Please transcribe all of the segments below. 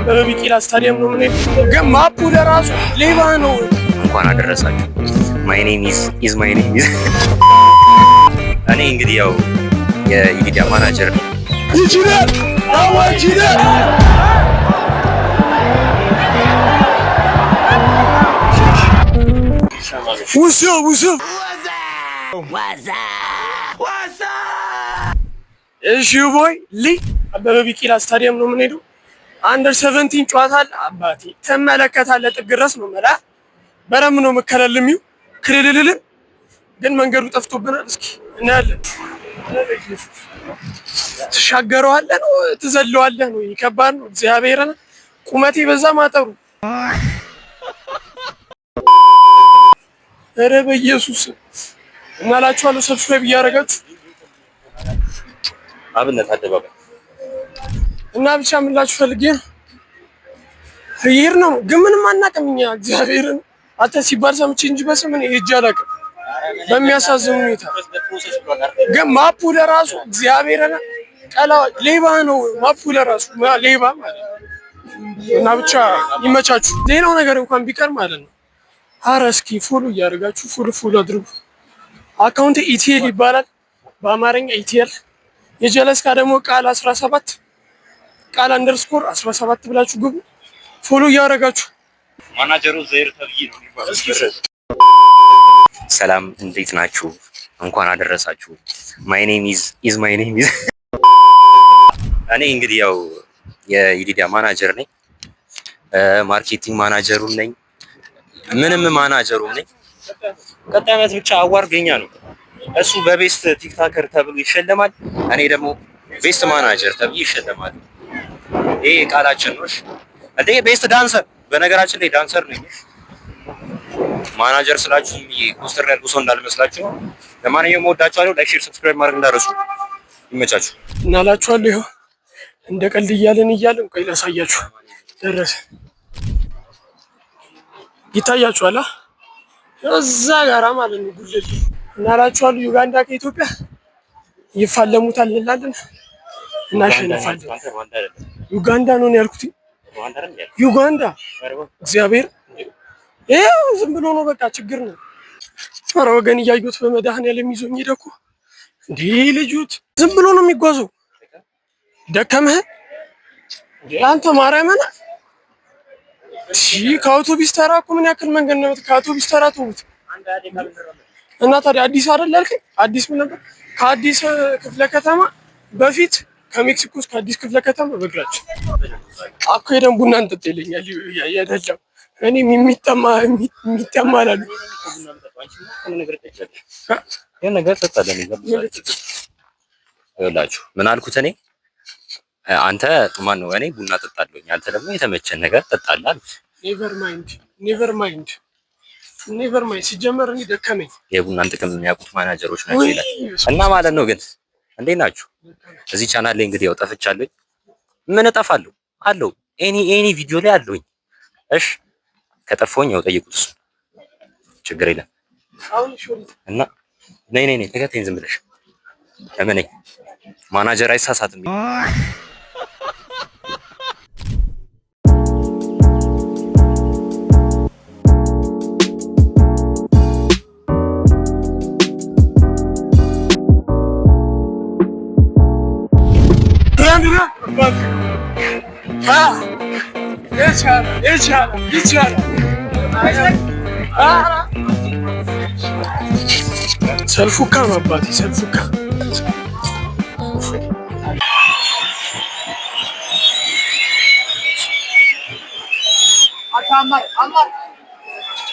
አበበ ቢቂላ ስታዲየም ነው። ምን ግን ማፑ ለራሱ ሌባ ነው። እንኳን አደረሳችሁ። ማይ ኔም ኢዝ ማይ ኔም ኢዝ እኔ እንግዲህ ያው የኢዲዲያ ማናጀር ነኝ። ይችላል ይችላል ውሰው እሺ ቦይ አበበ ቢቂላ ስታዲየም ነው የምንሄደው። አንደር 17 ጨዋታ አለ። አባቴ ተመለከታለህ። ጥግ ድረስ ነው መላ በረም ነው መከለልሚው ክልልል ግን መንገዱ ጠፍቶብናል። እስኪ እናያለን። ተሻገረዋለህ ነው ትዘለዋለህ ነው። ይከባድ ነው። እግዚአብሔርን ቁመቴ በዛ ማጠሩ ኧረ በኢየሱስ እናላችኋለሁ። ሰብስክራይብ እያደረጋችሁ አብነት አደባባይ እና ብቻ ምላችሁ ፈልጌ ነው ይሄር ነው። ግን ምንም አናውቅም እኛ እግዚአብሔርን አተ ሲባል ሰምቼ እንጂ በስም እኔ ሄጄ አላውቅም። በሚያሳዝን ሁኔታ ግን ማፑ ለራሱ እግዚአብሔርን ቀላ ሌባ ነው። ማፑ ለራሱ ሌባ ማለት እና ብቻ ይመቻችሁ። ሌላው ነገር እንኳን ቢቀር ማለት ነው። ኧረ እስኪ ፎሎ እያደረጋችሁ ፎሎ አድርጉ። አካውንት ኢቲኤል ይባላል በአማርኛ ኢቲኤል። የጀለስካ ደግሞ ቃል 17 ቃል አንደርስኮር 17 ብላችሁ ግቡ። ፎሎ እያደረጋችሁ ማናጀሩ ዘይር ተብይ ነው የሚባለው። ሰላም እንዴት ናችሁ? እንኳን አደረሳችሁ። ማይ ኔም ኢዝ ማይ ኔም ኢዝ እኔ እንግዲህ ያው የኢዲዲያ ማናጀር ነኝ። ማርኬቲንግ ማናጀሩም ነኝ። ምንም ማናጀሩም ነኝ። ቀጣይ ዓመት ብቻ አዋርደኛ ነው። እሱ በቤስት ቲክቶከር ተብሎ ይሸለማል። እኔ ደግሞ ቤስት ማናጀር ተብዬ ይሸለማል። ይሄ ቃላችን ነው። እንዴ ቤስት ዳንሰር፣ በነገራችን ላይ ዳንሰር ነኝ። ማናጀር ስላችሁ ኮስተር ያልኩ ሰው እንዳልመስላችሁ። ለማንኛውም ወዳችኋለሁ። ላይክ፣ ሼር፣ ሰብስክራይብ ማድረግ እንዳረሱ። ይመቻችሁ እናላችኋለሁ። ይኸው እንደ ቀልድ እያለን ቆይ ላሳያችሁ። ደረሰ ይታያችኋል። እዛ ጋራ ማለት ነው ጉልል እናላችኋለሁ። ዩጋንዳ ከኢትዮጵያ ይፋለሙታል እንላለን። እናሸንፋለን። ዩጋንዳ ነው ያልኩት። ዩጋንዳ እግዚአብሔር ይሄው ዝም ብሎ ነው በቃ ችግር ነው። ኧረ ወገን እያዩት በመድኃኒዓለም ይዞኝ ሄደ እኮ እንዴ ልጁት ዝም ብሎ ነው የሚጓዘው። ደከመህ አንተ ማርያምን ከአውቶቢስ ተራ እኮ ምን ያክል መንገድ ነው? ከአውቶቢስ ተራ ተውት እና ታዲያ አዲስ አይደል ያልከኝ? አዲስ ምን ነበር? ከአዲስ ክፍለ ከተማ በፊት ከሜክሲኮ እስከ አዲስ ክፍለ ከተማ በእግራችን አኮ ሄደን ቡና እንጠጣ ይለኛል። ያደለም እኔ የሚጠማ አላሉ ነገር ተጣለኝ ይላችሁ። ምን አልኩት እኔ? አንተ ማን ነው? እኔ ቡና ጠጣለሁኝ፣ አንተ ደግሞ የተመቸን ነገር ጠጣለህ አልኩት። ኔቨር ማይንድ ሲጀመር እኔ ደከመኝ። የቡናን ጥቅም የሚያውቁት ማናጀሮች ናቸው ይላል እና ማለት ነው። ግን እንዴት ናችሁ? እዚህ ቻናል ላይ እንግዲህ ያው ጠፍቻለሁኝ። ምን እጠፋለሁ አለው ኤኒ ቪዲዮ ላይ አለሁኝ። እሺ ከጠፋሁኝ ያው ጠይቁት፣ እሱ ችግር የለም። እና ነይ ተከታተኝ ዝም ብለሽ እመነኝ፣ ማናጀር አይሳሳትም። ይቻላል። ሰልፉካ ማባቴ ሰልፉካ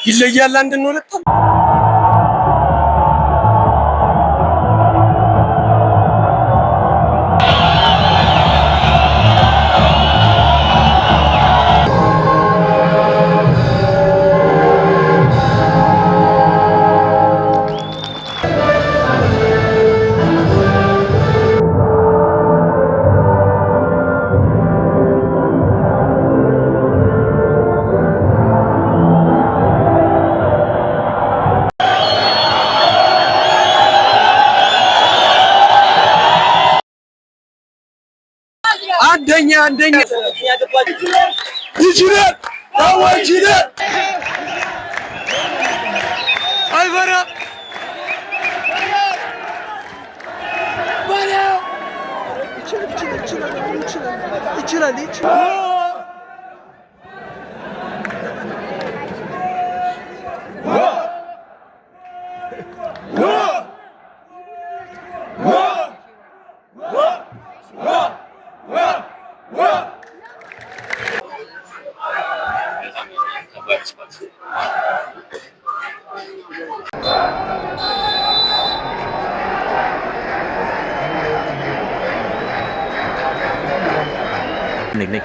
ይለያል። አንድ ነው ለጣ አንደኛ ይችላል ታዋጅነ አይበራ ባለው ይችላል Nick.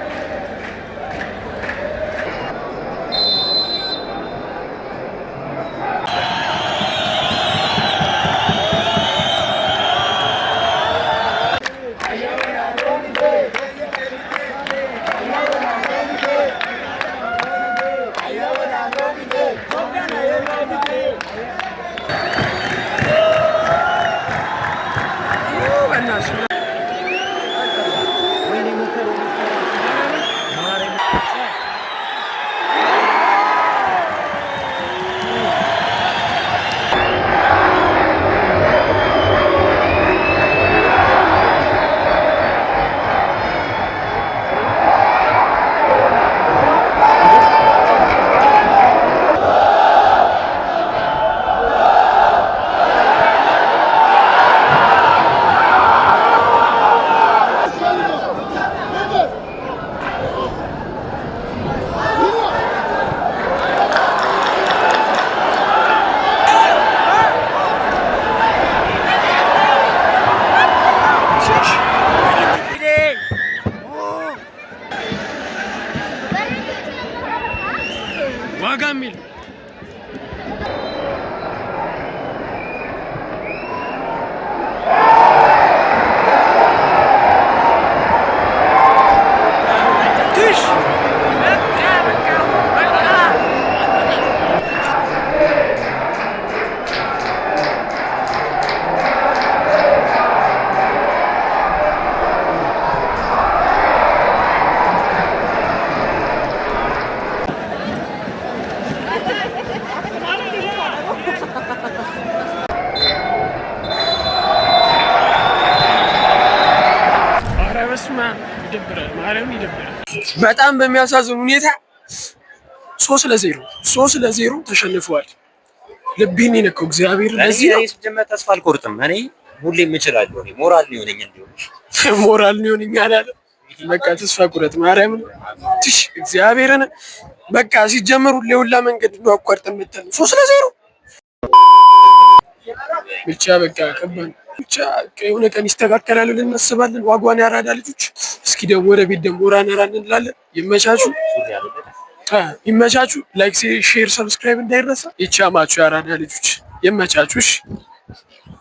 ዋጋ የሚል በጣም በሚያሳዝን ሁኔታ 3-0 ተሸንፈዋል። ልቤን የነካው እግዚአብሔር ለዚህ ነው። ሲጀመር ተስፋ አልቆርጥም። እኔ ሁሌም እችላለሁ። ሞራል ነው የሆነኝ ሞራል ነው የሆነኝ አላለ። በቃ ተስፋ ቁረጥ ማርያምን ትሽ እግዚአብሔርን በቃ ሲጀመሩ ለሁላ መንገድ ነው አቋርጠን መተን 3-0 ብቻ በቃ ከባድ ብቻ የሆነ ቀን ይስተካከላል ብለን እናስባለን። ዋጓን ያራዳ ልጆች እስኪ ደግሞ ወደ ቤት ደግሞ ራና እንላለን። ይመቻቹ። ላይክ፣ ሼር፣ ሰብስክራይብ እንዳይረሳ። ይቻማቹ ያራዳ ልጆች ይመቻቹ።